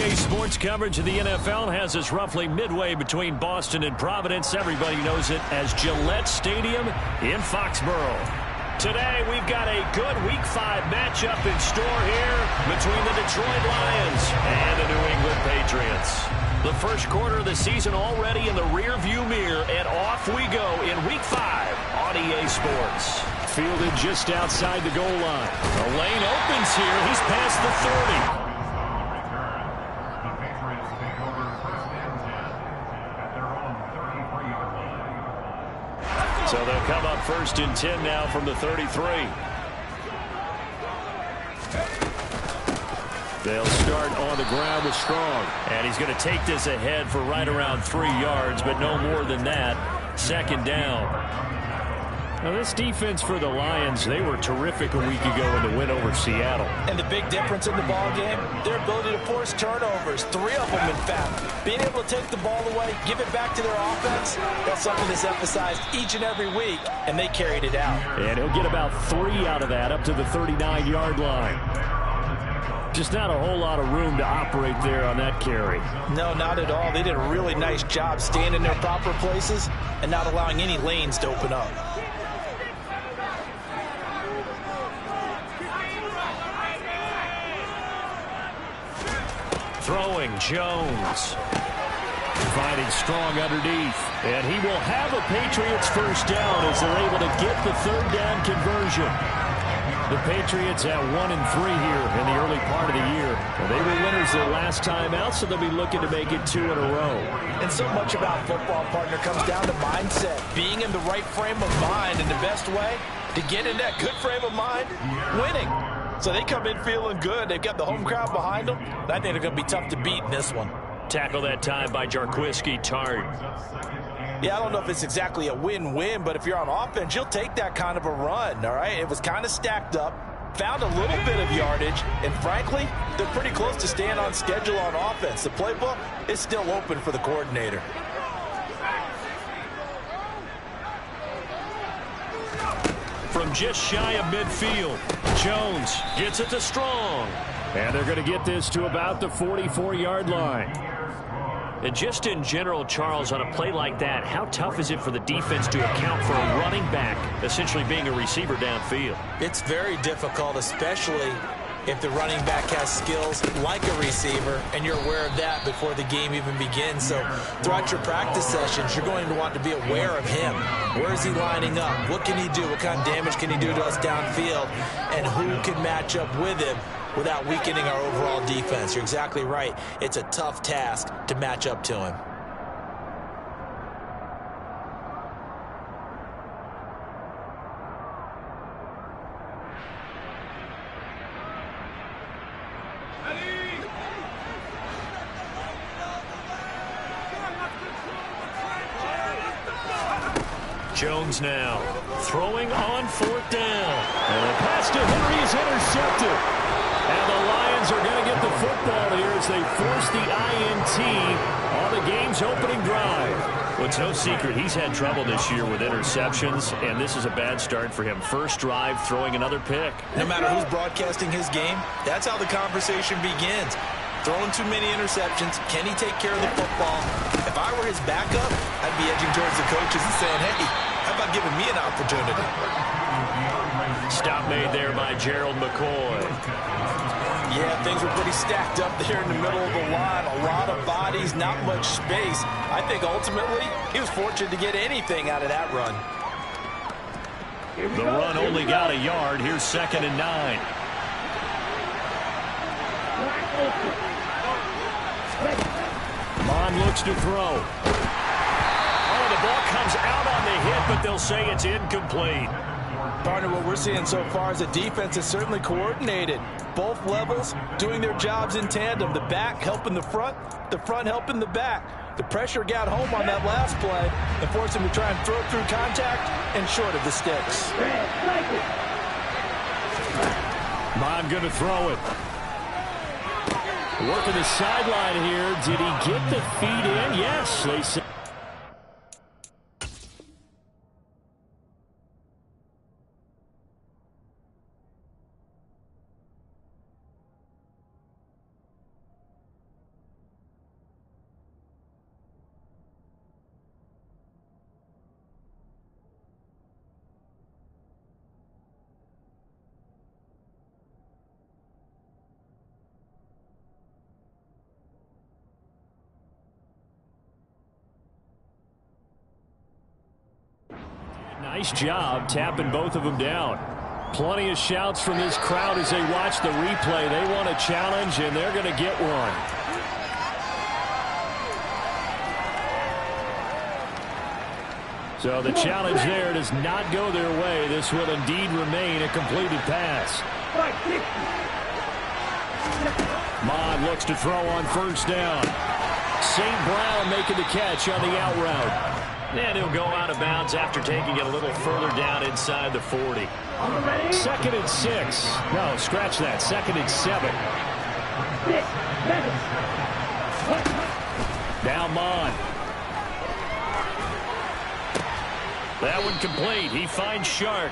RDA Sports coverage of the NFL has us roughly midway between Boston and Providence. Everybody knows it as Gillette Stadium in Foxborough. Today, we've got a good Week 5 matchup in store here between the Detroit Lions and the New England Patriots. The first quarter of the season already in the rearview mirror, and off we go in Week 5 on EA Sports. Fielded just outside the goal line. The lane opens here. He's past the 30. So they'll come up 1st and 10 now from the 33. They'll start on the ground with Strong. And he's going to take this ahead for right around 3 yards, but no more than that. 2nd down. Now, this defense for the Lions, they were terrific a week ago in the win over Seattle. And the big difference in the ball game, their ability to force turnovers, 3 of them in fact. Being able to take the ball away, give it back to their offense, that's something that's emphasized each and every week, and they carried it out. And he'll get about 3 out of that up to the 39-yard line. Just not a whole lot of room to operate there on that carry. No, not at all. They did a really nice job staying in their proper places and not allowing any lanes to open up. Throwing Jones. Finding Strong underneath. And he will have a Patriots first down as they're able to get the 3rd down conversion. The Patriots at 1-3 here in the early part of the year. They were winners their last time out, so they'll be looking to make it 2 in a row. And so much about football, partner, comes down to mindset. Being in the right frame of mind, and the best way to get in that good frame of mind, winning. So they come in feeling good. They've got the home crowd behind them. And I think they're going to be tough to beat in this one. Tackle that time by Jarquiski Tart. Yeah, I don't know if it's exactly a win-win, but if you're on offense, you'll take that kind of a run, all right? It was kind of stacked up, found a little bit of yardage, and frankly, they're pretty close to staying on schedule on offense. The playbook is still open for the coordinator. From just shy of midfield, Jones gets it to Strong. And they're going to get this to about the 44-yard line. And just in general, Charles, on a play like that, how tough is it for the defense to account for a running back essentially being a receiver downfield? It's very difficult, especially if the running back has skills like a receiver, and you're aware of that before the game even begins. So throughout your practice sessions, you're going to want to be aware of him. Where is he lining up? What can he do? What kind of damage can he do to us downfield? And who can match up with him without weakening our overall defense? You're exactly right. It's a tough task to match up to him. Jones now throwing on 4th down. And the pass to Henry is intercepted. And the Lions are going to get the football here as they force the INT on the game's opening drive. Well, it's no secret he's had trouble this year with interceptions, and this is a bad start for him. First drive, throwing another pick. No matter who's broadcasting his game, that's how the conversation begins. Throwing too many interceptions. Can he take care of the football? If I were his backup, I'd be edging towards the coaches and saying, hey, how about giving me an opportunity? Stop made there by Gerald McCoy. Yeah, things were pretty stacked up there in the middle of the line. A lot of bodies, not much space. I think ultimately he was fortunate to get anything out of that run. The run only got a yard. Here's 2nd and 9. Mon looks to throw. Oh, the ball comes out on the hit, but they'll say it's incomplete. Partner, what we're seeing so far is a defense is certainly coordinated. Both levels doing their jobs in tandem. The back helping the front helping the back. The pressure got home on that last play and forced him to try and throw through contact and short of the sticks. Mon going to throw it. Working the sideline here. Did he get the feet in? Yes, they say. Nice job tapping both of them down. Plenty of shouts from this crowd as they watch the replay. They want a challenge, and they're going to get one. So the challenge there does not go their way. This will indeed remain a completed pass. Mod looks to throw on first down. St. Brown making the catch on the out route. And he'll go out of bounds after taking it a little further down inside the 40. 2nd and 6. No, scratch that. 2nd and 7. Now Mon. That one complete. He finds Shark.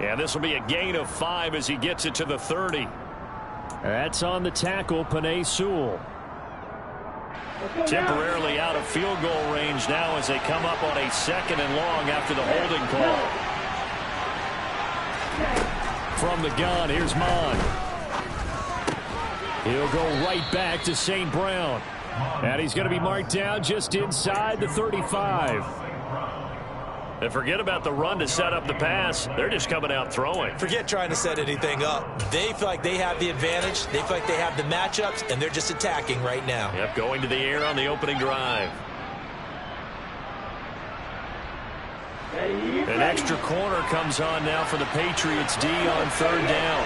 And this will be a gain of 5 as he gets it to the 30. That's on the tackle, Penei Sewell. Temporarily out of field goal range now as they come up on a 2nd and long after the holding call. From the gun, here's Mon. He'll go right back to St. Brown. And he's going to be marked down just inside the 35. And forget about the run to set up the pass. They're just coming out throwing. Forget trying to set anything up. They feel like they have the advantage. They feel like they have the matchups, and they're just attacking right now. Yep, going to the air on the opening drive. An extra corner comes on now for the Patriots D on 3rd down.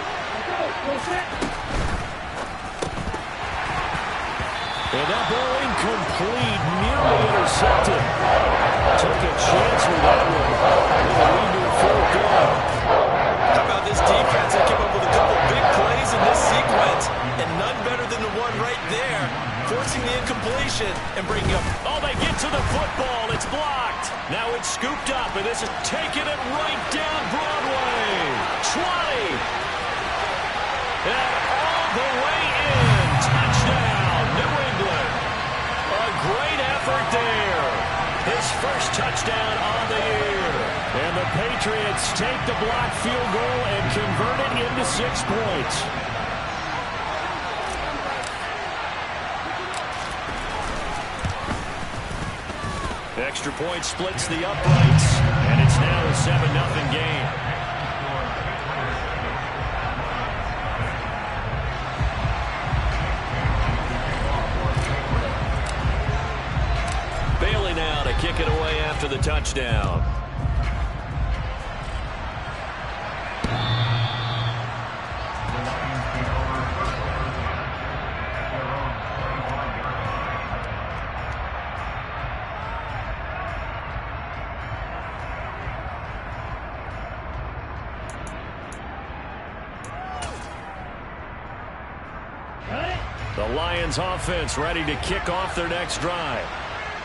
And that ball incomplete, nearly intercepted. Took a chance with that one. With a lead to a 4th down. How about this defense? They came up with a couple big plays in this sequence, and none better than the one right there, forcing the incompletion and bringing up. Oh, they get to the football. It's blocked. Now it's scooped up, and this is taking it right down Broadway. 20. And all the way in. Touchdown, New England. A great effort there. His first touchdown on the year. And the Patriots take the blocked field goal and convert it into 6 points. Extra point splits the uprights, and it's now a 7-0 game. Bailey now to kick it away after the touchdown. The Lions offense ready to kick off their next drive.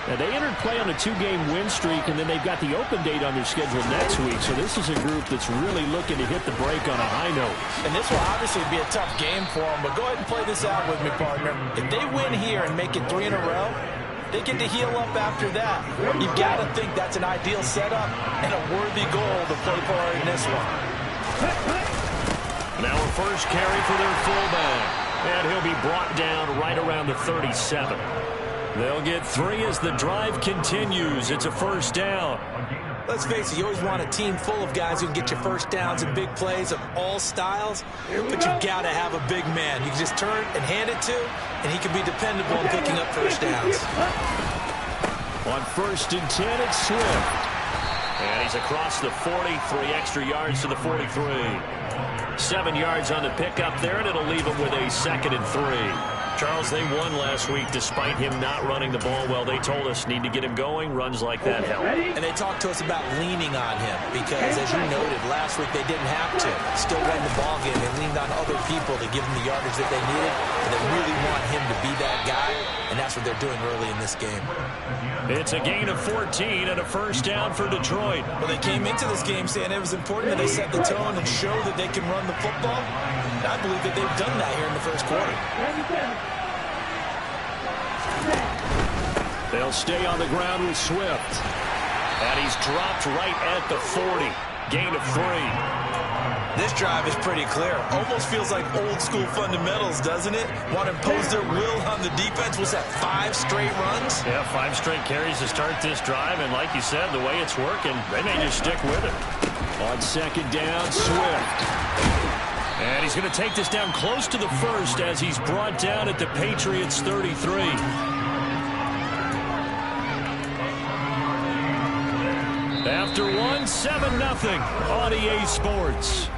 Now, they entered play on a 2-game win streak, and then they've got the open date on their schedule next week. So this is a group that's really looking to hit the break on a high note. And this will obviously be a tough game for them, but go ahead and play this out with me, partner. If they win here and make it 3 in a row, they get to heal up after that. You've got to think that's an ideal setup and a worthy goal to play for in this one. Now a first carry for their fullback. And he'll be brought down right around the 37. They'll get 3 as the drive continues. It's a first down. Let's face it, you always want a team full of guys who can get you first downs and big plays of all styles, but you've got to have a big man. You can just turn and hand it to, and he can be dependable in picking up first downs. On 1st and 10, it's Swift. And he's across the 40, 3 extra yards to the 43. 7 yards on the pickup there, and it'll leave him with a 2nd and 3. Charles, they won last week despite him not running the ball well. They told us need to get him going. Runs like that help. And they talked to us about leaning on him because, as you noted, last week they didn't have to. Still won the ball game. They leaned on other people to give them the yardage that they needed, and they really want him to be that guy, and that's what they're doing early in this game. It's a gain of 14 and a first down for Detroit. Well, they came into this game saying it was important that they set the tone and show that they can run the football. And I believe that they've done that here in the first quarter. They'll stay on the ground with Swift. And he's dropped right at the 40. Gain of 3. This drive is pretty clear. Almost feels like old school fundamentals, doesn't it? Want to impose their will on the defense. Was that 5 straight runs? Yeah, 5 straight carries to start this drive. And like you said, the way it's working, they may just stick with it. On second down, Swift. And he's going to take this down close to the first as he's brought down at the Patriots 33. After 7-0 on EA Sports.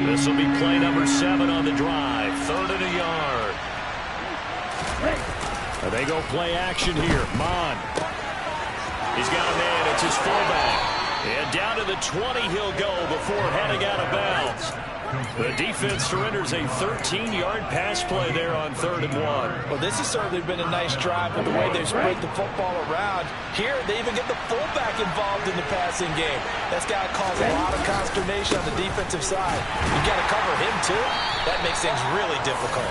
This will be play number 7 on the drive. 3rd and a yard. They go play action here. Mon. He's got a man. It's his fullback. And down to the 20 he'll go before heading out of bounds. The defense surrenders a 13-yard pass play there on 3rd and 1. Well, this has certainly been a nice drive with the way they've spread the football around. Here, they even get the fullback involved in the passing game. That's got to cause a lot of consternation on the defensive side. You got to cover him, too. That makes things really difficult.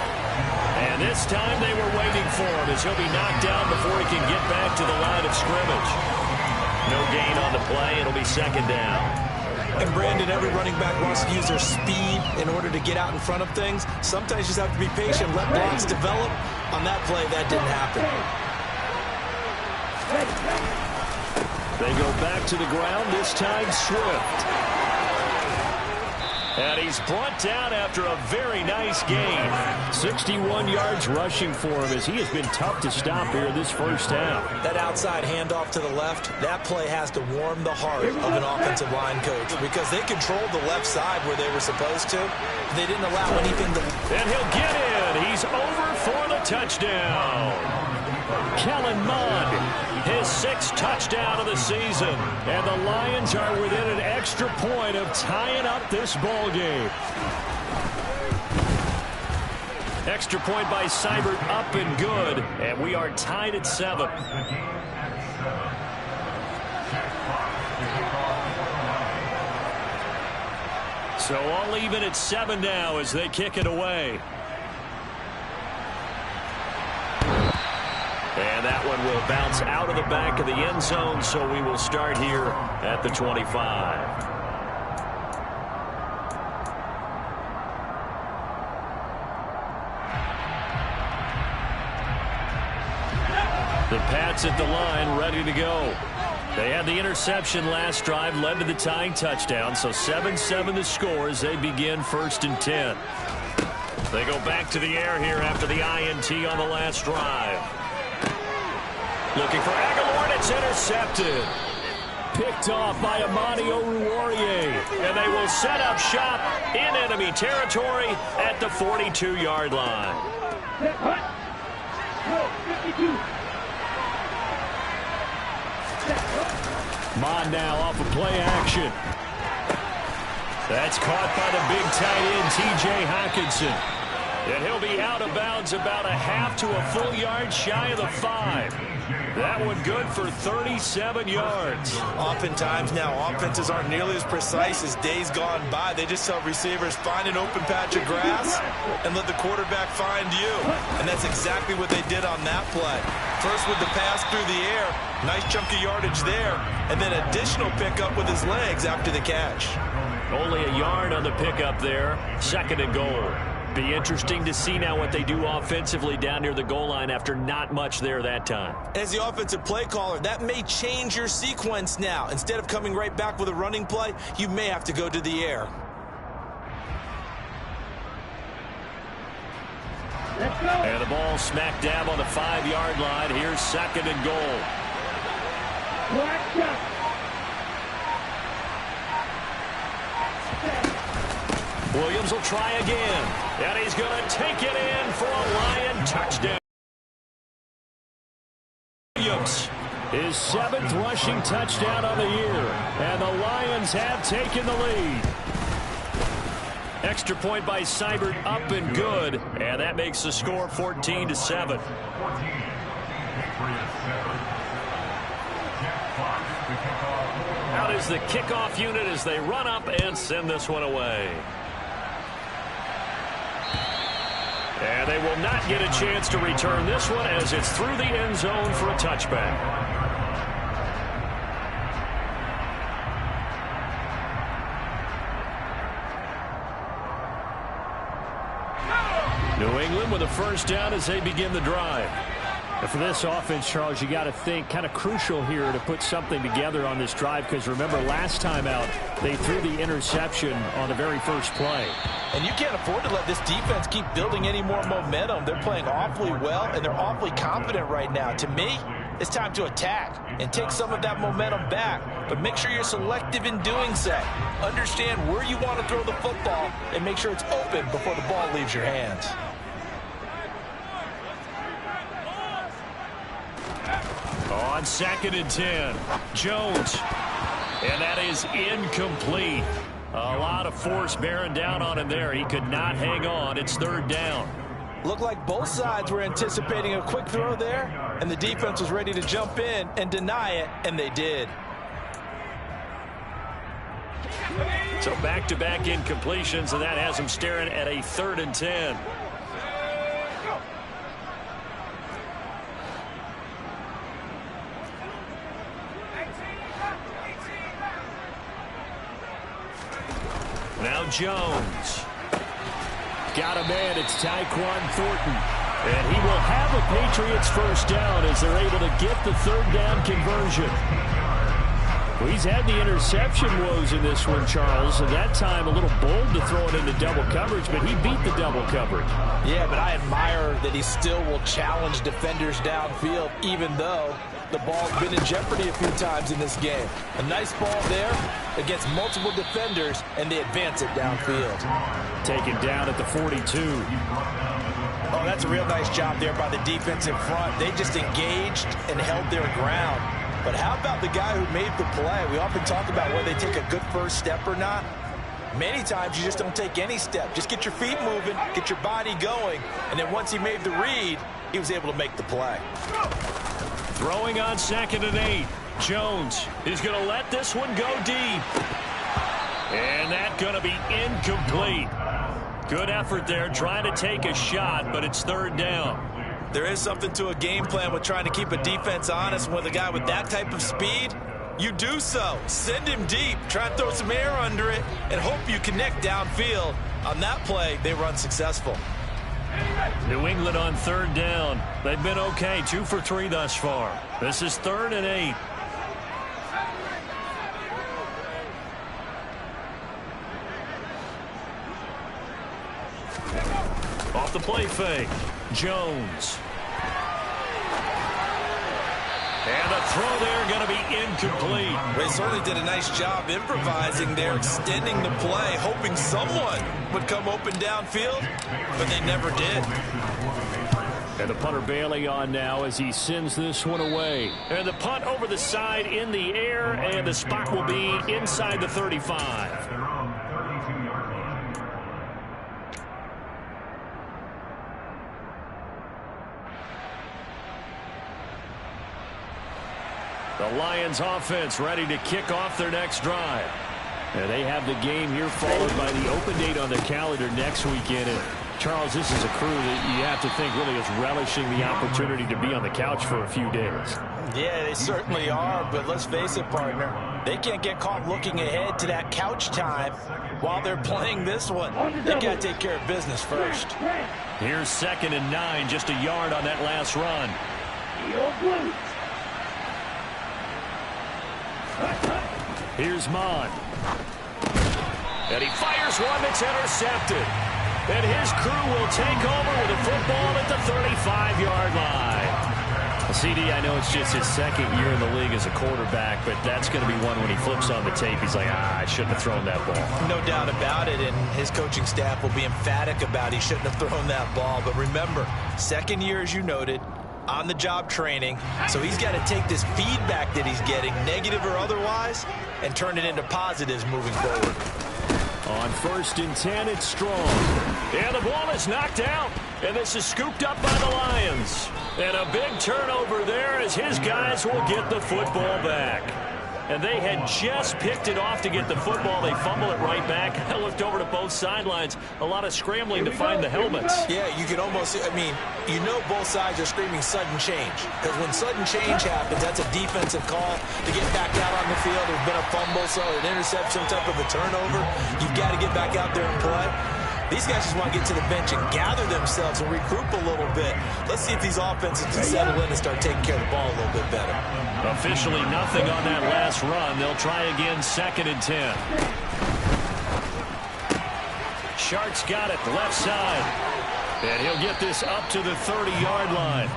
And this time they were waiting for him as he'll be knocked down before he can get back to the line of scrimmage. No gain on the play. It'll be 2nd down. And Brandon, every running back wants to use their speed in order to get out in front of things. Sometimes you just have to be patient, let blocks develop. On that play, that didn't happen. They go back to the ground, this time Swift. And he's brought down after a very nice game. 61 yards rushing for him as he has been tough to stop here this first half. That outside handoff to the left, that play has to warm the heart of an offensive line coach because they controlled the left side where they were supposed to. They didn't allow anything to... And he'll get in. He's over for the touchdown. Kellen Mond, his 6th touchdown of the season. And the Lions are within an extra point of tying up this ball game. Extra point by Seibert up and good. And we are tied at 7. So all even at 7 now as they kick it away. And that one will bounce out of the back of the end zone, so we will start here at the 25. The Pats at the line, ready to go. They had the interception last drive, led to the tying touchdown, so 7-7 the score as they begin 1st and 10. They go back to the air here after the INT on the last drive. Looking for Aguilar, and it's intercepted. Picked off by Amani Oruwariye. And they will set up shop in enemy territory at the 42-yard line. Mon now off of play action. That's caught by the big tight end, T.J. Hockenson. And he'll be out of bounds about a half to a full yard shy of the 5. That one good for 37 yards. Oftentimes now, offenses aren't nearly as precise as days gone by. They just tell receivers, find an open patch of grass and let the quarterback find you. And that's exactly what they did on that play. First with the pass through the air, nice chunk of yardage there, and then additional pickup with his legs after the catch. Only a yard on the pickup there. 2nd and goal. Be interesting to see now what they do offensively down near the goal line after not much there that time. As the offensive play caller, that may change your sequence now. Instead of coming right back with a running play, you may have to go to the air. And the ball smack dab on the 5-yard line. Here's 2nd and goal. Williams will try again. And he's going to take it in for a Lion touchdown. Williams, his 7th rushing touchdown of the year. And the Lions have taken the lead. Extra point by Seibert up and good. And that makes the score 14-7. Out is the kickoff unit as they run up and send this one away. And they will not get a chance to return this one as it's through the end zone for a touchback. New England with a first down as they begin the drive. And for this offense, Charles, you got to think kind of crucial here to put something together on this drive, because remember last time out they threw the interception on the very first play. And you can't afford to let this defense keep building any more momentum. They're playing awfully well, and they're awfully confident right now. To me, it's time to attack and take some of that momentum back, but make sure you're selective in doing so. Understand where you want to throw the football and make sure it's open before the ball leaves your hands. On 2nd and 10, Jones. And that is incomplete. A lot of force bearing down on him there. He could not hang on. It's 3rd down. Looked like both sides were anticipating a quick throw there, and the defense was ready to jump in and deny it, and they did. So back-to-back incompletions, and that has him staring at a 3rd and 10. Now Jones. Got a man. It's Tyquan Thornton. And he will have a Patriots first down as they're able to get the 3rd down conversion. Well, he's had the interception woes in this one, Charles. And that time a little bold to throw it into double coverage, but he beat the double coverage. Yeah, but I admire that he still will challenge defenders downfield, even though the ball's been in jeopardy a few times in this game. A nice ball there against multiple defenders, and they advance it downfield. Taken down at the 42. Oh, that's a real nice job there by the defense in front. They just engaged and held their ground. But how about the guy who made the play? We often talk about whether they take a good first step or not. Many times you just don't take any step. Just get your feet moving, get your body going, and then once he made the read, he was able to make the play. Throwing on 2nd and 8. Jones is going to let this one go deep. And that's going to be incomplete. Good effort there, trying to take a shot, but it's 3rd down. There is something to a game plan with trying to keep a defense honest. With a guy with that type of speed, you do so. Send him deep, try and throw some air under it, and hope you connect downfield. On that play, they were unsuccessful. New England on 3rd down. They've been okay, 2 for 3 thus far. This is 3rd and 8. Off the play fake, Jones. And the throw there going to be incomplete. They certainly did a nice job improvising there, extending the play, hoping someone would come open downfield, but they never did. And the punter Bailey on now as he sends this one away. And the punt over the side in the air, and the spot will be inside the 35. The Lions offense ready to kick off their next drive. And they have the game here followed by the open date on their calendar next weekend. And Charles, this is a crew that you have to think really is relishing the opportunity to be on the couch for a few days. Yeah, they certainly are, but let's face it, partner. They can't get caught looking ahead to that couch time while they're playing this one. They got to take care of business first. Here's 2nd and 9, just a yard on that last run. Here's Mon. And he fires one that's intercepted. And his crew will take over with the football at the 35-yard line. CD, I know it's just his 2nd year in the league as a quarterback, but that's going to be one when he flips on the tape. He's like, I shouldn't have thrown that ball. No doubt about it, and his coaching staff will be emphatic about he shouldn't have thrown that ball. But remember, 2nd year, as you noted, on-the-job training, so he's got to take this feedback that he's getting, negative or otherwise, and turn it into positives moving forward. On 1st and 10, it's Strong. And the ball is knocked out, and this is scooped up by the Lions. And a big turnover there as his guys will get the football back. and they had just picked it off to get the football. They fumble it right back. I looked over to both sidelines. A lot of scrambling to find the helmets. Yeah, you can almost, you know both sides are screaming sudden change. Because when sudden change happens, that's a defensive call to get back out on the field. There's been a fumble, so an interception, some type of a turnover. You've got to get back out there and play. These guys just want to get to the bench and gather themselves and regroup a little bit. Let's see if these offenses can settle in and start taking care of the ball a little bit better. Officially nothing on that last run. They'll try again, 2nd and 10. Shark's got it, left side. And he'll get this up to the 30-yard line.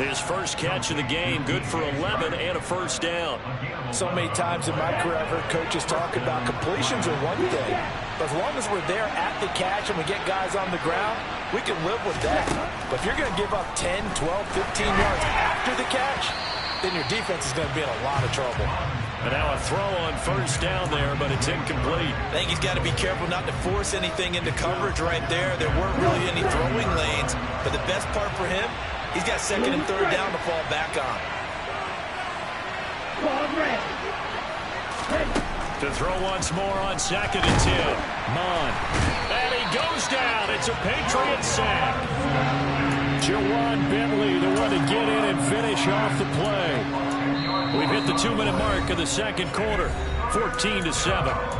His first catch of the game, good for 11 and a first down. So many times in my career, I've heard coaches talk about completions are one thing. But as long as we're there at the catch and we get guys on the ground, we can live with that. But if you're going to give up 10, 12, 15 yards after the catch, then your defense is going to be in a lot of trouble. And now a throw on first down there, but it's incomplete. I think he's got to be careful not to force anything into coverage right there. There weren't really any throwing lanes. But the best part for him, he's got 2nd and 3rd down to fall back on. To throw once more on 2nd and 10. Mon. And he goes down. It's a Patriot sack. Jawan Bentley, the one to get in and finish off the play. We've hit the 2-minute mark of the second quarter. 14-7.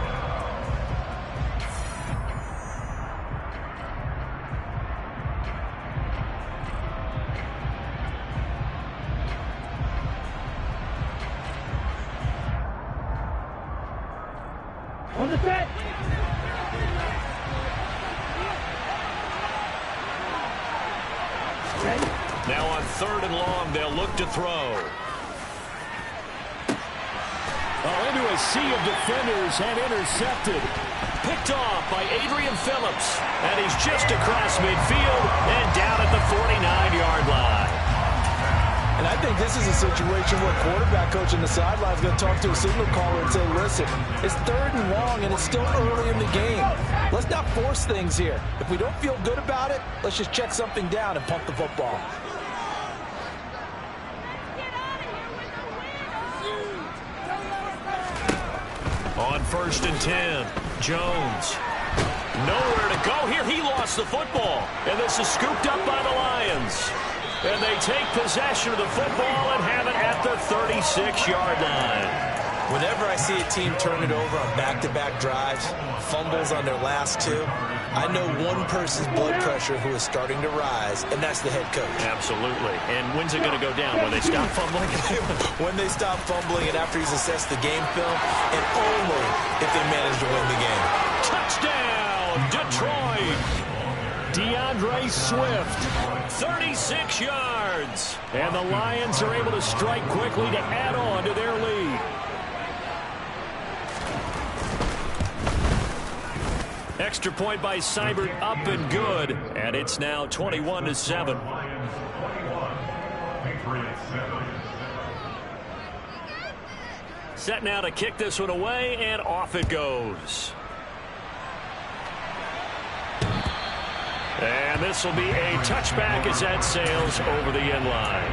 On the set. Now on 3rd and long, they'll look to throw. Into a sea of defenders and intercepted. Picked off by Adrian Phillips. And he's just across midfield and down at the 49-yard line. And I think this is a situation where quarterback coach on the sideline is going to talk to a signal caller and say, listen, it's 3rd and long and it's still early in the game. Let's not force things here. If we don't feel good about it, let's just check something down and pump the football. On 1st and 10, Jones. Nowhere to go here. He lost the football. And this is scooped up by the Lions. And they take possession of the football and have it at the 36-yard line. Whenever I see a team turn it over on back-to-back drives, fumbles on their last 2, I know one person's blood pressure who is starting to rise, and that's the head coach. Absolutely. And when's it going to go down? When they stop fumbling? When they stop fumbling and after he's assessed the game film, and only if they manage to win the game. Touchdown, Detroit! DeAndre Swift, 36 yards. And the Lions are able to strike quickly to add on to their lead. Extra point by Seibert, up and good. And it's now 21-7. Set now to kick this one away, and off it goes. And this will be a touchback as that sails over the end line.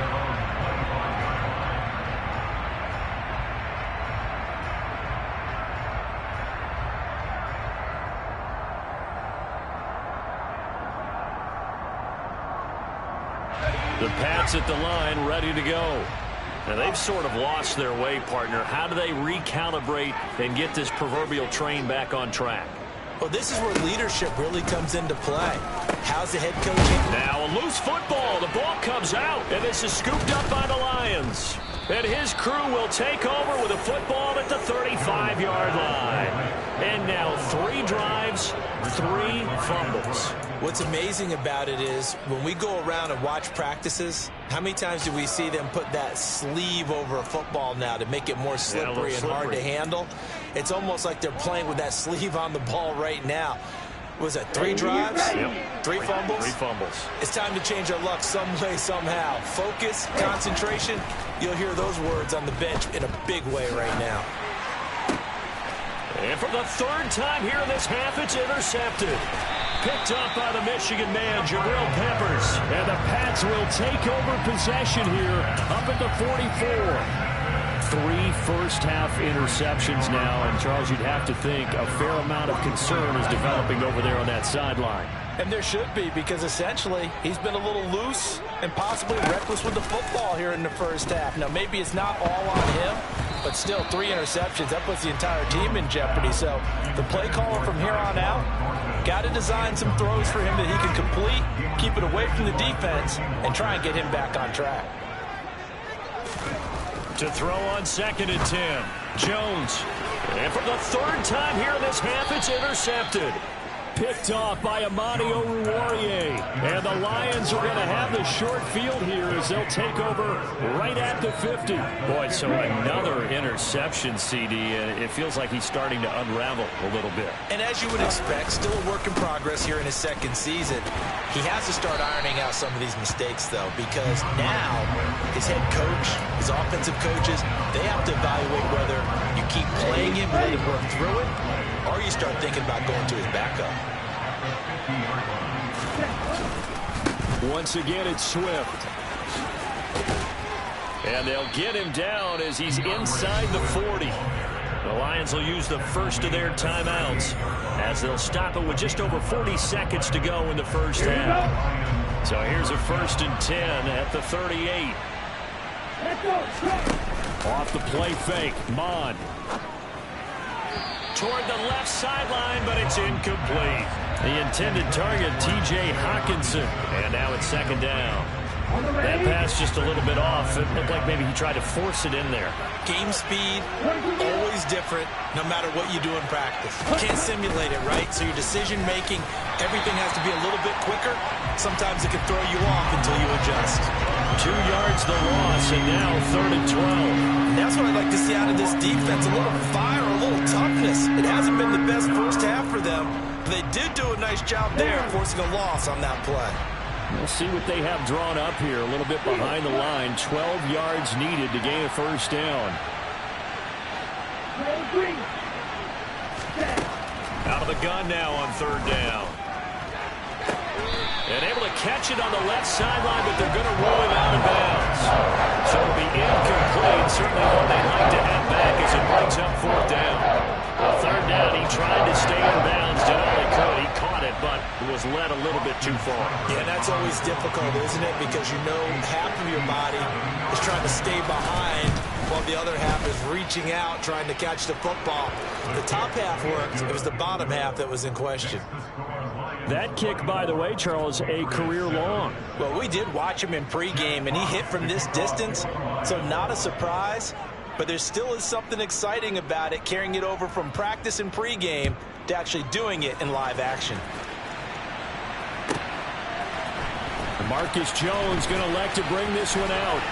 The Pats at the line, ready to go. Now, they've sort of lost their way, partner. How do they recalibrate and get this proverbial train back on track? Well, this is where leadership really comes into play. How's the head coach? Now a loose football. The ball comes out, and this is scooped up by the Lions. And his crew will take over with a football at the 35-yard line. And now 3 drives, 3 fumbles. What's amazing about it is when we go around and watch practices, how many times do we see them put that sleeve over a football now to make it more slippery and hard to handle? It's almost like they're playing with that sleeve on the ball right now. Was it 3 drives? Yep. 3 fumbles? 3 fumbles. It's time to change our luck some way, somehow. Focus, concentration, you'll hear those words on the bench in a big way right now. And for the 3rd time here in this half, it's intercepted. Picked up by the Michigan man, Jabril Peppers. And the Pats will take over possession here up at the 44. 3 first-half interceptions now, and Charles, you'd have to think a fair amount of concern is developing over there on that sideline. And there should be, because essentially he's been a little loose and possibly reckless with the football here in the first half. Now, maybe it's not all on him, but still 3 interceptions. That puts the entire team in jeopardy. So the play caller from here on out got to design some throws for him that he can complete, keep it away from the defense, and try and get him back on track. To throw on 2nd and 10. Jones. And for the 3rd time here in this half, it's intercepted. Picked off by Amani Oruwariye. And the Lions are going to have the short field here as they'll take over right at the 50. Boy, so another interception, CD. It feels like he's starting to unravel a little bit. And as you would expect, still a work in progress here in his 2nd season. He has to start ironing out some of these mistakes, though, because now his head coach, his offensive coaches, they have to evaluate whether you keep playing him, let him work through it, or you start thinking about going to his backup. Once again, it's Swift. And they'll get him down as he's inside the 40. The Lions will use the first of their timeouts as they'll stop it with just over 40 seconds to go in the first half. So here's a 1st and 10 at the 38. Off the play fake, Mon. Toward the left sideline, but it's incomplete. The intended target, T.J. Hawkinson. And now it's 2nd down. That pass just a little bit off. It looked like maybe he tried to force it in there. Game speed, always different, no matter what you do in practice. You can't simulate it, right? So your decision-making, everything has to be a little bit quicker. Sometimes it can throw you off until you adjust. 2 yards the loss, and now 3rd and 12. And that's what I'd like to see out of this defense, a little fire, a little toughness. It hasn't been the best first half for them, but they did do a nice job there forcing a loss on that play. We'll see what they have drawn up here. A little bit behind the line. 12 yards needed to gain a 1st down. Out of the gun now on 3rd down. And able to catch it on the left sideline, but they're going to roll it out of bounds. So it'll be incomplete. Certainly one they'd like to have back as it brings up 4th down. 3rd down, he tried to stay in bounds, did all he could. He caught it, but was led a little bit too far. Yeah, that's always difficult, isn't it? Because you know half of your body is trying to stay behind while the other half is reaching out, trying to catch the football. The top half worked. It was the bottom half that was in question. That kick, by the way, Charles, a career long. Well, we did watch him in pregame, and he hit from this distance, so not a surprise. But there still is something exciting about it, carrying it over from practice and pregame to actually doing it in live action. Marcus Jones going to elect to bring this one out.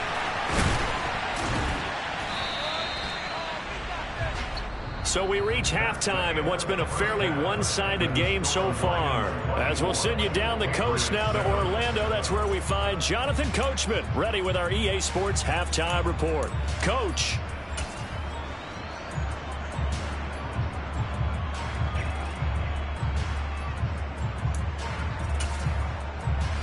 So we reach halftime in what's been a fairly one-sided game so far. As we'll send you down the coast now to Orlando, that's where we find Jonathan Coachman ready with our EA Sports Halftime Report. Coach.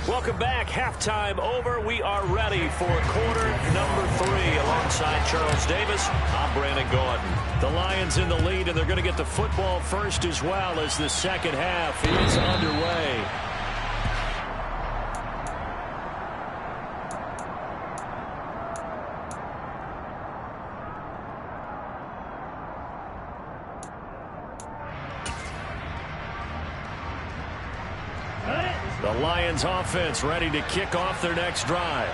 Welcome back. Halftime over. We are ready for quarter number 3. Alongside Charles Davis, I'm Brandon Gordon. The Lions in the lead, and they're going to get the football first as well as the second half is underway. The Lions offense ready to kick off their next drive.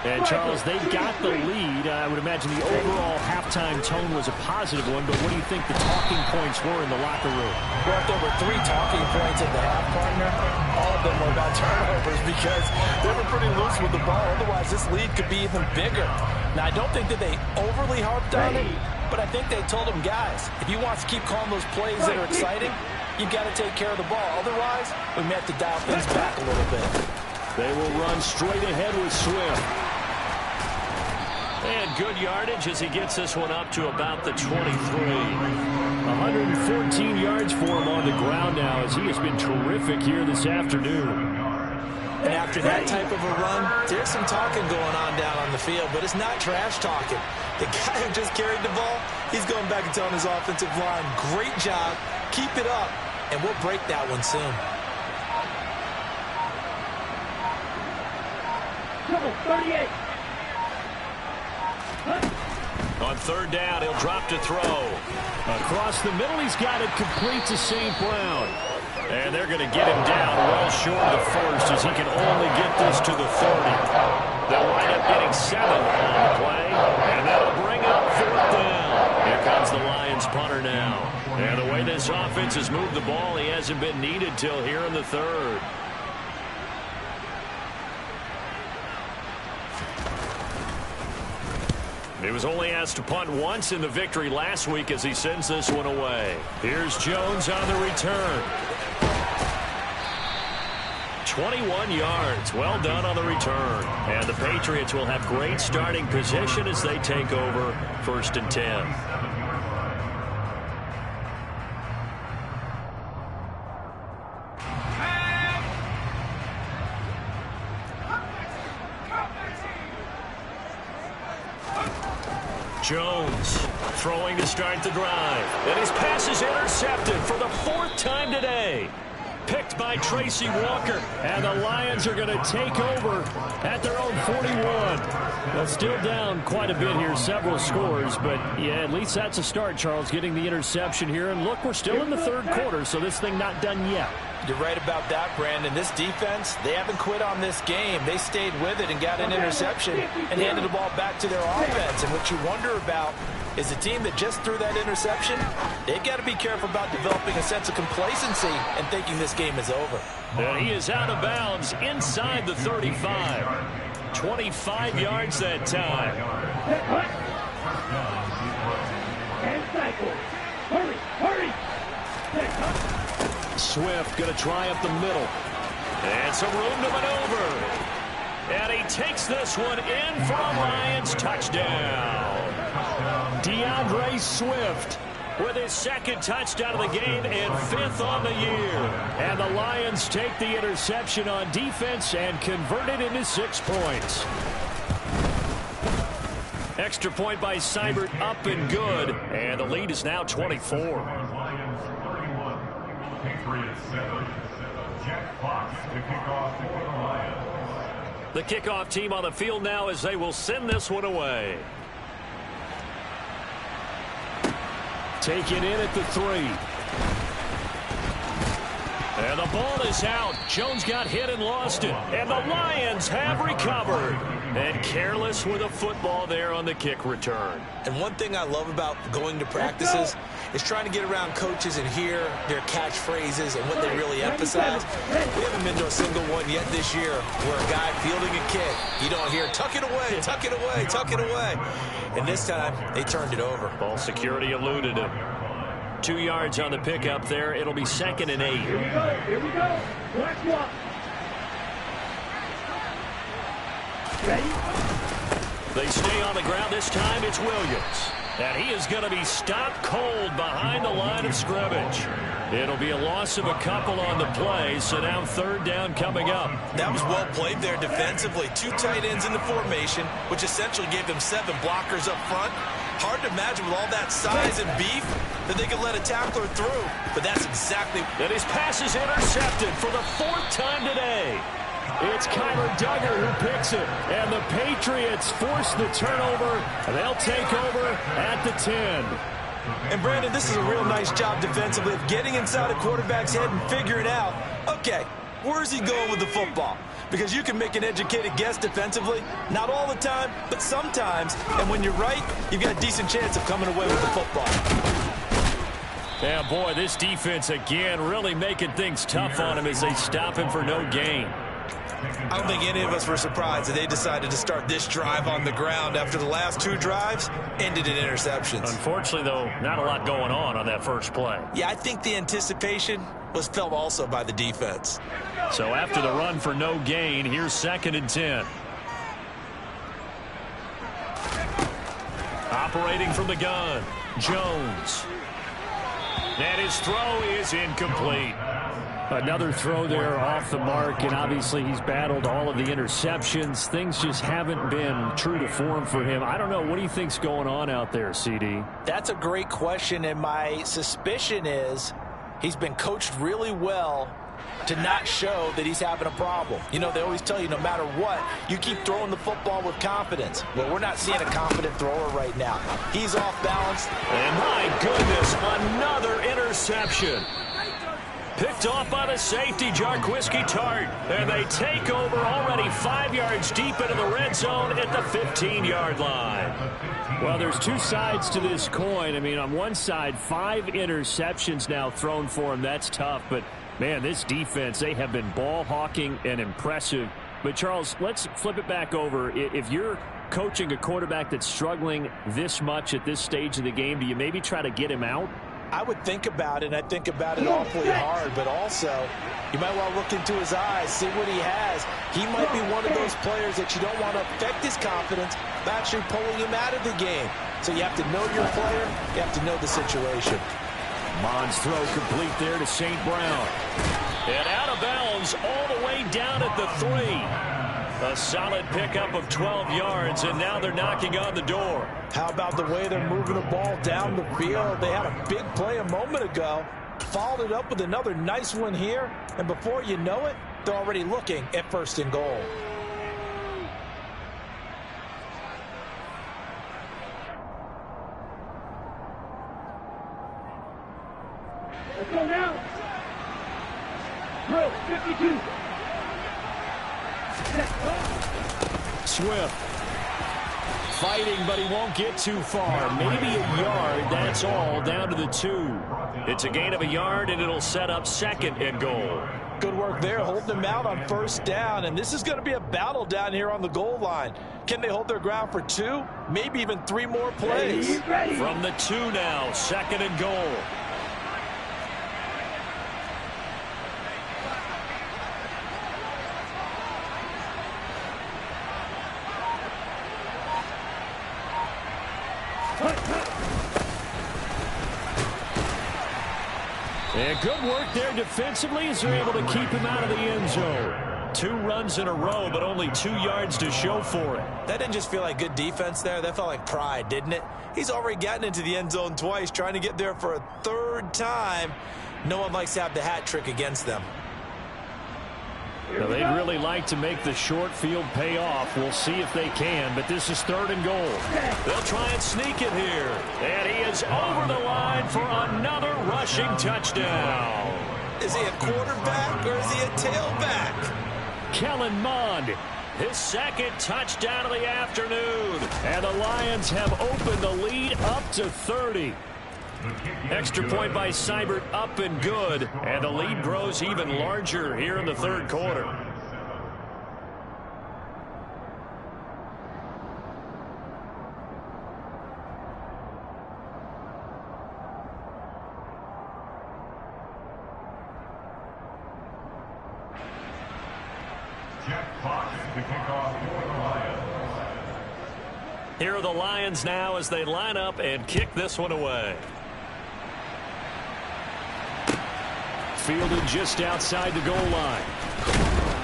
And, Charles, they've got the lead. I would imagine the overall halftime tone was a positive one, but what do you think the talking points were in the locker room? Well, if there were 3 talking points at the half, partner, all of them were about turnovers because they were pretty loose with the ball. Otherwise, this lead could be even bigger. Now, I don't think that they overly harped on it, but I think they told them, guys, if you want to keep calling those plays that are exciting, you've got to take care of the ball. Otherwise, we may have to dial things back a little bit. They will run straight ahead with Swift. And good yardage as he gets this one up to about the 23. 114 yards for him on the ground now as he has been terrific here this afternoon. And after that type of a run, there's some talking going on down on the field, but it's not trash talking. The guy who just carried the ball, he's going back and telling his offensive line, great job, keep it up, and we'll break that one soon. 38. On third down, he'll drop to throw. Across the middle, he's got it complete to St. Brown. And they're going to get him down well short of the first as he can only get this to the 30. They'll wind up getting 7 on the play, and that'll bring up fourth down. Here comes the Lions punter now. And the way this offense has moved the ball, he hasn't been needed till here in the third. He was only asked to punt once in the victory last week as he sends this one away. Here's Jones on the return. 21 yards. Well done on the return. And the Patriots will have great starting position as they take over 1st and 10. Jones throwing to start the drive. And his pass is intercepted for the 4th time today. Picked by Tracy Walker. And the Lions are going to take over at their own 41. Well, still down quite a bit here, several scores. But, yeah, at least that's a start, Charles, getting the interception here. And, look, we're still in the third quarter, so this thing not done yet. You're right about that, Brandon. This defense, they haven't quit on this game. They stayed with it and got an interception and handed the ball back to their offense. And what you wonder about is a team that just threw that interception, they've got to be careful about developing a sense of complacency and thinking this game is over. And he is out of bounds inside the 35. 25 yards that time. And cycle. Hurry, hurry. Swift going to try up the middle. And some room to maneuver. And he takes this one in for a Lions touchdown. DeAndre Swift with his 2nd touchdown of the game and 5th on the year. And the Lions take the interception on defense and convert it into 6 points. Extra point by Seibert, up and good. And the lead is now 24. The kickoff team on the field now as they will send this one away. Taken in at the 3. And the ball is out. Jones got hit and lost it. And the Lions have recovered. And careless with a football there on the kick return. And one thing I love about going to practices is trying to get around coaches and hear their catchphrases and what they really emphasize. We haven't been to a single one yet this year where a guy fielding a kick, you don't hear, tuck it away, tuck it away, tuck it away. And this time, they turned it over. Ball security eluded him. 2 yards on the pickup there. It'll be 2nd and 8. Here we go, here we go. Black swap. Ready? They stay on the ground. This time it's Williams. And he is going to be stopped cold behind the line of scrimmage. It'll be a loss of a couple on the play, so now 3rd down coming up. That was well played there defensively. 2 tight ends in the formation, which essentially gave them 7 blockers up front. Hard to imagine with all that size and beef that they could let a tackler through, but that's exactly. And his pass is intercepted for the 4th time today. It's Kyler Duggar who picks it, and the Patriots force the turnover. They'll take over at the 10. And, Brandon, this is a real nice job defensively of getting inside a quarterback's head and figuring out, okay, where's he going with the football? Because you can make an educated guess defensively, not all the time, but sometimes. And when you're right, you've got a decent chance of coming away with the football. Yeah, boy, this defense again really making things tough on him as they stop him for no gain. I don't think any of us were surprised that they decided to start this drive on the ground after the last 2 drives ended in interceptions. Unfortunately, though, not a lot going on that first play. Yeah, I think the anticipation was felt also by the defense. So after the run for no gain, here's 2nd and 10. Operating from the gun, Jones. And his throw is incomplete. Another throw there off the mark, and obviously he's battled all of the interceptions. Things just haven't been true to form for him. I don't know. What do you think's going on out there, CD? That's a great question, and my suspicion is he's been coached really well to not show that he's having a problem. You know, they always tell you no matter what, you keep throwing the football with confidence. Well, we're not seeing a confident thrower right now. He's off balance. And my goodness, another interception. Picked off by the safety, Jarquiski Tart. And they take over already 5 yards deep into the red zone at the 15-yard line. Well, there's two sides to this coin. I mean, on one side, 5 interceptions now thrown for him. That's tough, but man, this defense, they have been ball hawking and impressive. But, Charles, let's flip it back over. If you're coaching a quarterback that's struggling this much at this stage of the game, do you maybe try to get him out? I would think about it, and I think about it awfully hard, but also you might want to look into his eyes, see what he has. He might be one of those players that you don't want to affect his confidence by actually pulling him out of the game. So you have to know your player, you have to know the situation. Mond's throw complete there to St. Brown. And out of bounds all the way down at the 3. A solid pickup of 12 yards, and now they're knocking on the door. How about the way they're moving the ball down the field? They had a big play a moment ago, followed it up with another nice one here, and before you know it, they're already looking at 1st and goal. Let's go now. Throw, 52. Swift fighting, but he won't get too far. Maybe a yard, that's all, down to the 2. It's a gain of a yard, and it'll set up 2nd and goal. Good work there, holding them out on 1st down, and this is going to be a battle down here on the goal line. Can they hold their ground for 2, maybe even 3 more plays? From the 2 now, 2nd and goal. And good work there defensively as they're able to keep him out of the end zone. 2 runs in a row, but only 2 yards to show for it. That didn't just feel like good defense there. That felt like pride, didn't it? He's already gotten into the end zone twice, trying to get there for a 3rd time. No one likes to have the hat trick against them. Now, they'd really like to make the short field pay off. We'll see if they can, but this is 3rd and goal. They'll try and sneak it here. And he is over the line for another rushing touchdown. Is he a quarterback or is he a tailback? Kellen Mond, His 2nd touchdown of the afternoon. and the Lions have opened the lead up to 30. Extra point by Seibert, up and good. And the lead grows even larger here in the 3rd quarter. Here are the Lions now as they line up and kick this one away. Fielded just outside the goal line.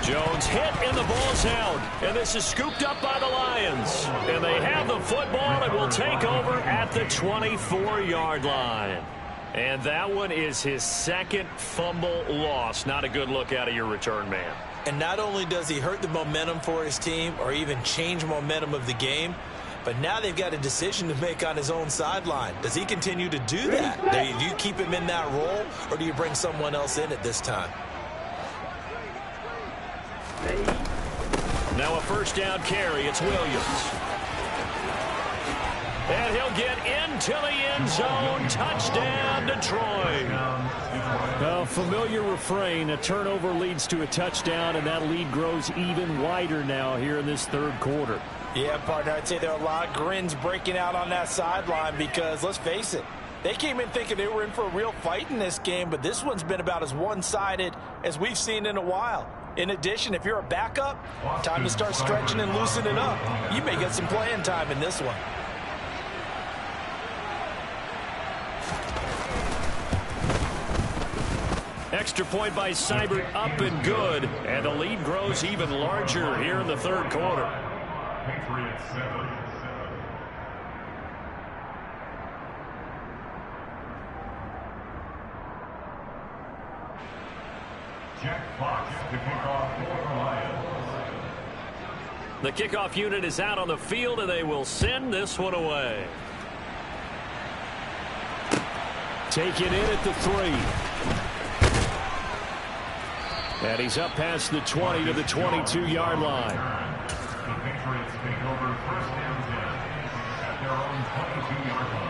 Jones hit and the ball's out. And this is scooped up by the Lions. And they have the football and will take over at the 24-yard line. And that one is his 2nd fumble loss. Not a good look out of your return man. And not only does he hurt the momentum for his team or even change momentum of the game, but now they've got a decision to make on his own sideline. Does he continue to do that? Do you keep him in that role, or do you bring someone else in at this time? Now a 1st down carry. It's Williams. And he'll get into the end zone. Touchdown, Detroit. Well, familiar refrain. A turnover leads to a touchdown, and that lead grows even wider now here in this 3rd quarter. Yeah, partner, I'd say there are a lot of grins breaking out on that sideline because, let's face it, they came in thinking they were in for a real fight in this game, but this one's been about as one-sided as we've seen in a while. In addition, if you're a backup, time to start stretching and loosening it up. You may get some playing time in this one. Extra point by Seibert, up and good. And the lead grows even larger here in the third quarter. Patriots 7. Jack Fox to kick off for the Lions. The kickoff unit is out on the field, and they will send this one away. Take it in at the 3. And he's up past the 20 to the 22-yard line. The Patriots take over first and 10 at their own 22-yard line.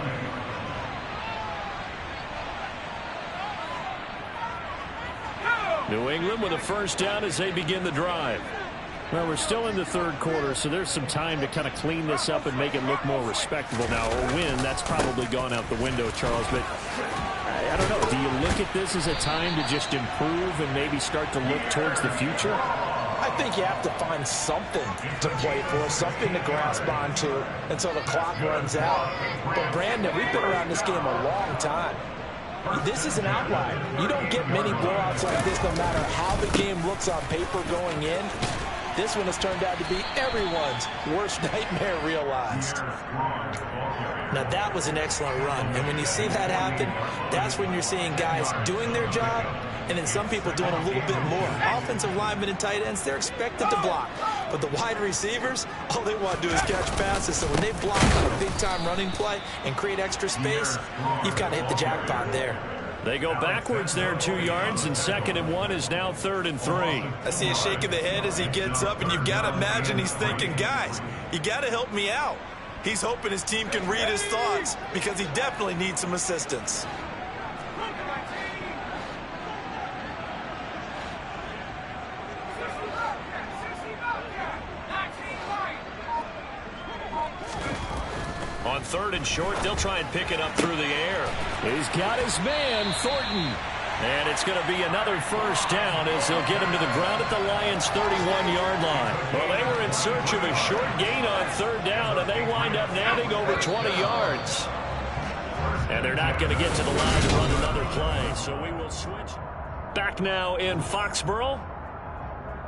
New England with a first down as they begin the drive. Well, we're still in the third quarter, so there's some time to kind of clean this up and make it look more respectable now. A win, that's probably gone out the window, Charles. But I don't know. Do you look at this as a time to just improve and maybe start to look towards the future? I think you have to find something to play for, something to grasp onto until the clock runs out. But, Brandon, we've been around this game a long time. This is an outlier. You don't get many blowouts like this no matter how the game looks on paper going in. This one has turned out to be everyone's worst nightmare realized. Now, that was an excellent run. And when you see that happen, that's when you're seeing guys doing their job and then some people doing a little bit more. Offensive linemen and tight ends, they're expected to block. But the wide receivers, all they want to do is catch passes. So when they block on a big-time running play and create extra space, you've got to hit the jackpot there. They go backwards there 2 yards, and 2nd and 1 is now 3rd and 3. I see a shake of the head as he gets up, and you've got to imagine he's thinking, guys, you got to help me out. He's hoping his team can read his thoughts because he definitely needs some assistance. On 3rd and short, they'll try and pick it up through the air. He's got his man, Thornton. And it's going to be another first down as they'll get him to the ground at the Lions' 31-yard line. Well, they were in search of a short gain on 3rd down, and they wind up nabbing over 20 yards. And they're not going to get to the line to run another play, so we will switch. Back now in Foxborough.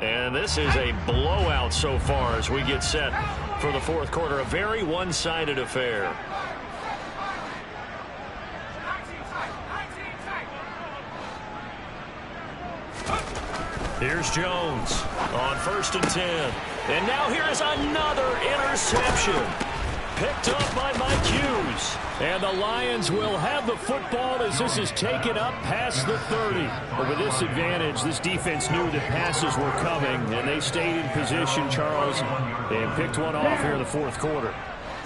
And this is a blowout so far as we get set for the fourth quarter. A very one-sided affair. Here's Jones on 1st and 10. And now here is another interception. Picked up by Mike Hughes. And the Lions will have the football as this is taken up past the 30. But with this advantage, this defense knew that passes were coming, and they stayed in position, Charles, and picked one off here in the fourth quarter.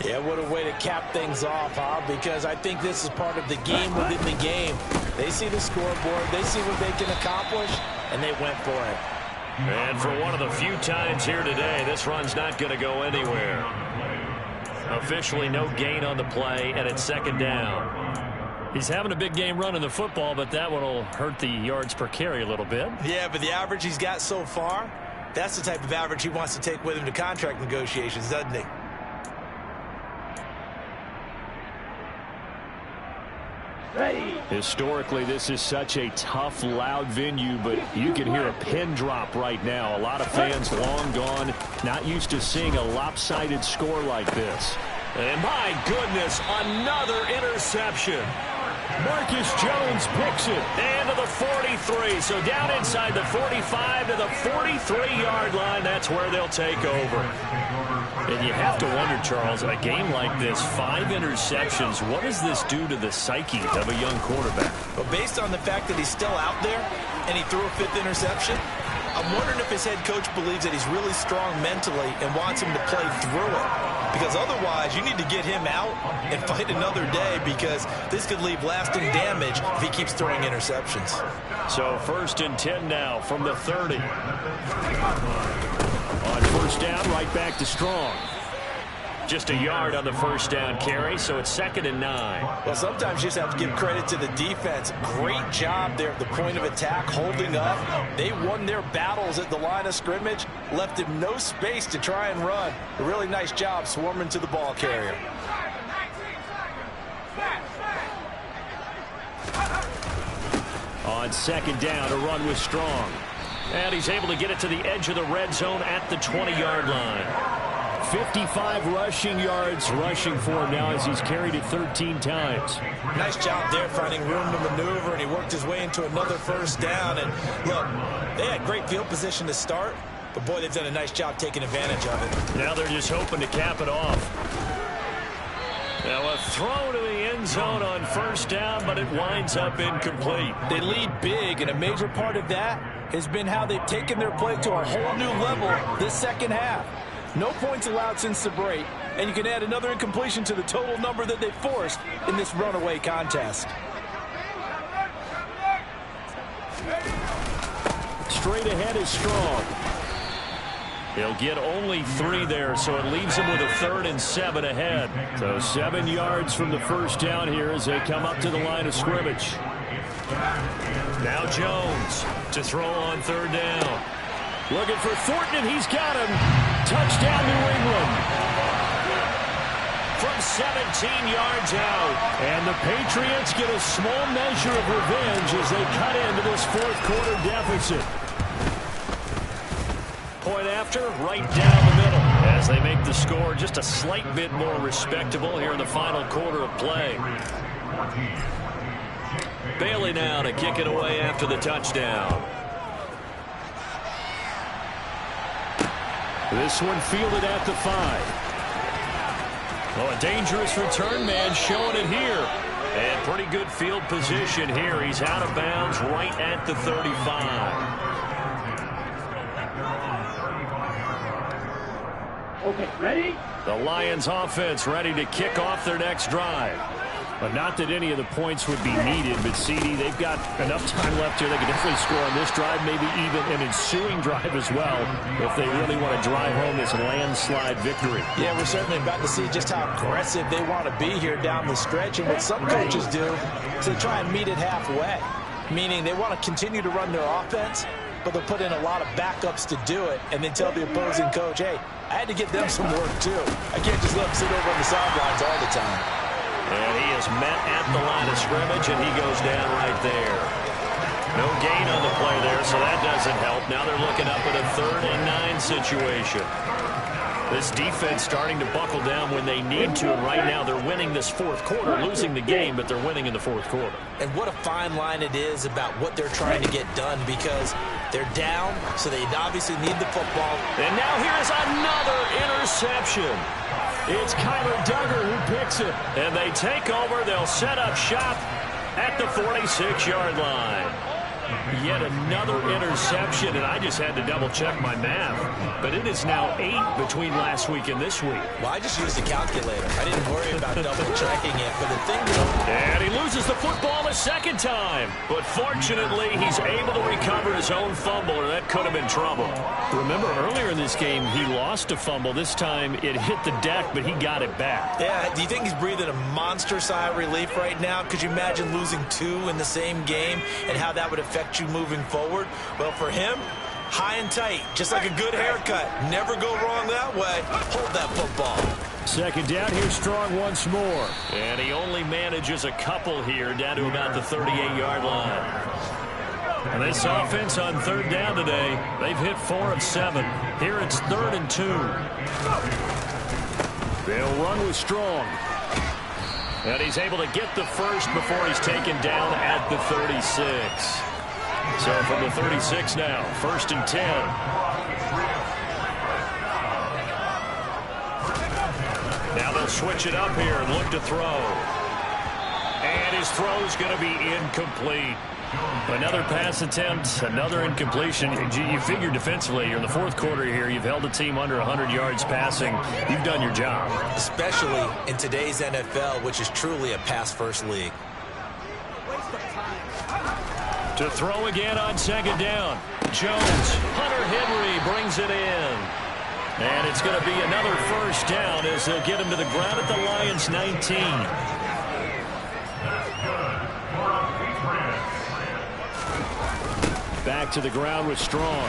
Yeah, what a way to cap things off, huh? Because I think this is part of the game within the game. They see the scoreboard, they see what they can accomplish, and they went for it. And for one of the few times here today, this run's not going to go anywhere. Officially no gain on the play, and it's 2nd down. He's having a big game running the football, but that one will hurt the yards per carry a little bit. Yeah, but the average he's got so far, that's the type of average he wants to take with him to contract negotiations, doesn't he? Historically, this is such a tough, loud venue, but you can hear a pin drop right now. A lot of fans long gone, not used to seeing a lopsided score like this. And my goodness, another interception. Marcus Jones picks it. And to the 43. So down inside the 45 to the 43-yard line. That's where they'll take over. And you have to wonder, Charles, in a game like this, 5 interceptions, what does this do to the psyche of a young quarterback? But based on the fact that he's still out there and he threw a 5th interception, I'm wondering if his head coach believes that he's really strong mentally and wants him to play through it. Because otherwise, you need to get him out and fight another day because this could leave lasting damage if he keeps throwing interceptions. So 1st and 10 now from the 30. On 1st down, right back to Strong. Just a yard on the 1st down carry, so it's 2nd and 9. Well, sometimes you just have to give credit to the defense. Great job there at the point of attack, holding up. They won their battles at the line of scrimmage, left him no space to try and run. A really nice job swarming to the ball carrier. On on second down to run with Strong. And he's able to get it to the edge of the red zone at the 20-yard line. 55 rushing yards rushing for him now as he's carried it 13 times. Nice job there finding room to maneuver, and he worked his way into another first down. And look, they had great field position to start, but boy, they've done a nice job taking advantage of it. Now they're just hoping to cap it off. Now a throw to the end zone on first down, but it winds up incomplete. They lead big, and a major part of that has been how they've taken their play to a whole new level this second half. No points allowed since the break, and you can add another incompletion to the total number that they forced in this runaway contest. Straight ahead is Strong. He'll get only 3 there, so it leaves him with a 3rd and 7 ahead. So 7 yards from the first down here as they come up to the line of scrimmage. Now Jones to throw on 3rd down. Looking for Thornton, and he's got him. Touchdown, New England. From 17 yards out. And the Patriots get a small measure of revenge as they cut into this fourth quarter deficit. Point after, right down the middle. As they make the score just a slight bit more respectable here in the final quarter of play. Bailey now to kick it away after the touchdown. This one fielded at the 5. Oh, a dangerous return man showing it here. And pretty good field position here. He's out of bounds right at the 35. Okay, ready? The Lions offense ready to kick off their next drive. But not that any of the points would be needed, but CD, they've got enough time left here. They can definitely score on this drive, maybe even an ensuing drive as well, if they really want to drive home this landslide victory. Yeah, we're certainly about to see just how aggressive they want to be here down the stretch. And what some coaches do is they try and meet it halfway, meaning they want to continue to run their offense, but they'll put in a lot of backups to do it and then tell the opposing coach, hey, I had to get them some work too. I can't just let them sit over on the sidelines all the time. And he is met at the line of scrimmage, and he goes down right there. No gain on the play there, so that doesn't help. Now they're looking up at a 3rd and 9 situation. This defense starting to buckle down when they need to, and right now they're winning this fourth quarter, losing the game, but they're winning in the fourth quarter. And what a fine line it is about what they're trying to get done, because they're down, so they obviously need the football. And now here's another interception. It's Kyler Duggar who picks it. And they take over. They'll set up shop at the 46-yard line. Yet another interception, and I just had to double-check my math. But it is now 8 between last week and this week. Well, I just used a calculator. I didn't worry about double-checking it. But the thing and he loses the football a second time. But fortunately, he's able to recover his own fumble, or that could have been trouble. Remember, earlier in this game, he lost a fumble. This time, it hit the deck, but he got it back. Yeah, do you think he's breathing a monster sigh of relief right now? Could you imagine losing 2 in the same game and how that would affect you moving forward? Well, for him, high and tight, just like a good haircut. Never go wrong that way. Hold that football. Second down here, Strong once more. And he only manages a couple here down to about the 38-yard line. And this offense on 3rd down today, they've hit 4 of 7. Here it's 3rd and 2. They'll run with Strong. And he's able to get the first before he's taken down at the 36. So from the 36 now, 1st and 10. Now they'll switch it up here and look to throw. And his throw's going to be incomplete. Another pass attempt, another incompletion. You figure defensively, you're in the fourth quarter here, you've held the team under 100 yards passing. You've done your job. Especially in today's NFL, which is truly a pass-first league. To throw again on 2nd down. Jones, Hunter Henry brings it in. And it's going to be another first down as they'll get him to the ground at the Lions' 19. Back to the ground with Strong.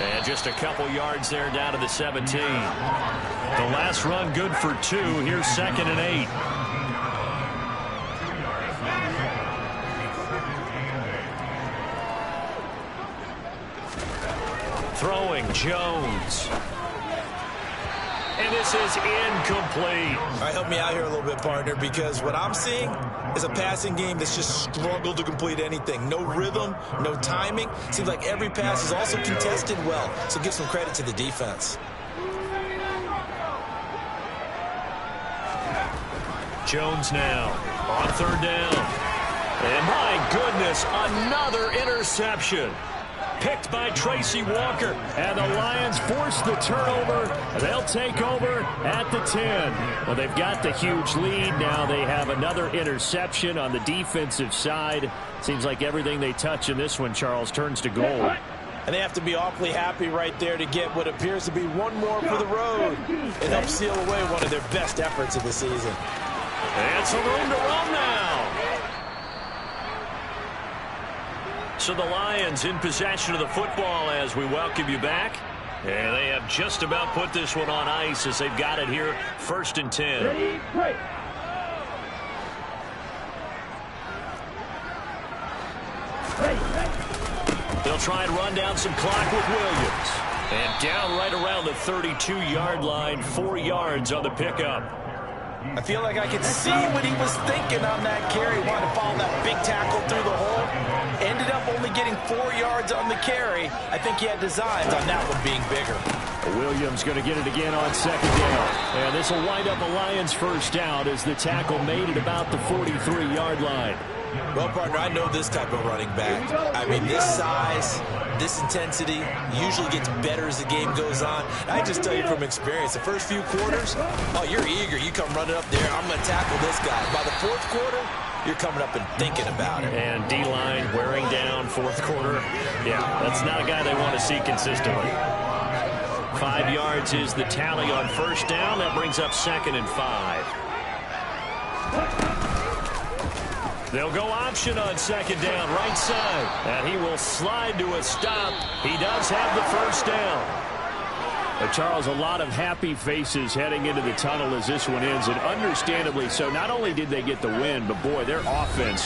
And just a couple yards there down to the 17. The last run good for 2. Here's 2nd and 8. Throwing Jones. And this is incomplete. All right, help me out here a little bit, partner, because what I'm seeing is a passing game that's just struggled to complete anything. No rhythm, no timing. Seems like every pass is also contested well, so give some credit to the defense. Jones now on third down. And my goodness, another interception. Picked by Tracy Walker. And the Lions force the turnover. They'll take over at the 10. Well, they've got the huge lead. Now they have another interception on the defensive side. Seems like everything they touch in this one, Charles, turns to gold. And they have to be awfully happy right there to get what appears to be one more for the road. It helps seal away one of their best efforts of the season. And some room to run now. So the Lions in possession of the football as we welcome you back. And they have just about put this one on ice as they've got it here, 1st and 10. Ready, play. They'll try and run down some clock with Williams. And down right around the 32-yard line, 4 yards on the pickup. I feel like I could see what he was thinking on that carry. Wanted to follow that big tackle through the hole. Ended up only getting 4 yards on the carry. I think he had designs on that one being bigger. Williams going to get it again on 2nd down. And this will wind up a Lions first down as the tackle made it about the 43-yard line. Well, partner, I know this type of running back. I mean, this size, this intensity usually gets better as the game goes on. I just tell you from experience, the first few quarters, oh, you're eager. You come running up there, I'm going to tackle this guy. By the 4th quarter, you're coming up and thinking about it. And D-line wearing down 4th quarter. Yeah, that's not a guy they want to see consistently. 5 yards is the tally on first down. That brings up 2nd and 5. They'll go option on 2nd down, right side. And he will slide to a stop. He does have the first down. But Charles, a lot of happy faces heading into the tunnel as this one ends, and understandably so. Not only did they get the win, but boy, their offense